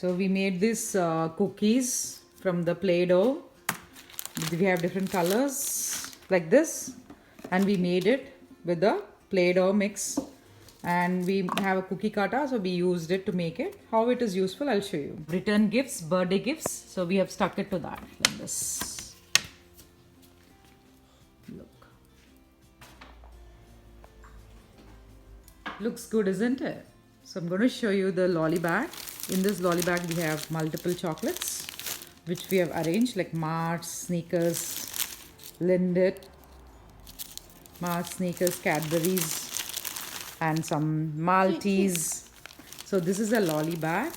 So we made this cookies from the Play-Doh. We have different colors like this, and we made it with the Play-Doh mix, and we have a cookie cutter, so we used it to make it. How it is useful, I'll show you. Return gifts, birthday gifts, so we have stuck it to that like this. Look, looks good, isn't it? So I'm going to show you the lolly bag. In this lolly bag we have multiple chocolates which we have arranged like Mars, Snickers, Lindt, Mars, Snickers, Cadbury's, and some Maltese. So this is a lolly bag.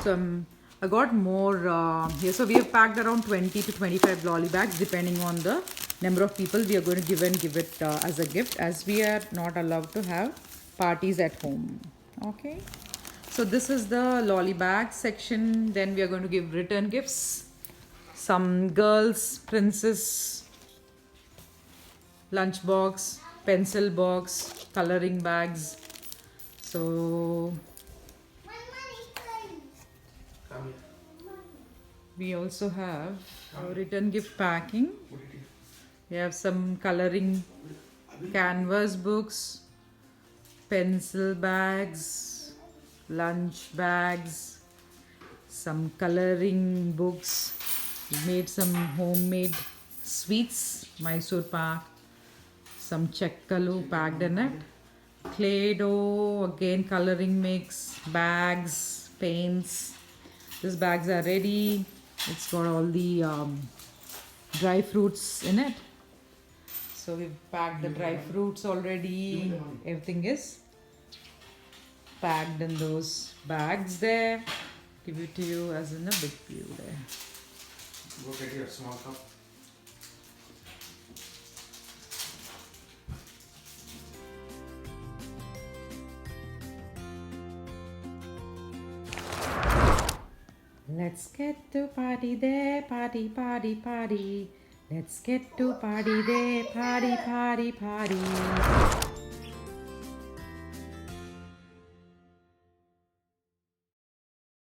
So I got more here. So we have packed around 20 to 25 lolly bags depending on the number of people we are going to give it as a gift, as we are not allowed to have parties at home. Okay, so this is the lolly bag section. Then we are going to give return gifts, some girls princess lunch box, pencil box, coloring bags. So we also have our return gift packing. We have some coloring canvas books, pencil bags, lunch bags, some coloring books. We made some homemade sweets, Mysore Pak, some chekkalu packed in it, clay dough, again coloring mix, bags, paints. These bags are ready. It's got all the dry fruits in it. So we've packed the dry fruits already. Everything is packed in those bags there. Give it to you as in a big view there. Go get your small cup. Let's get to party there, party, party, party. Let's get to party there, party, party, party.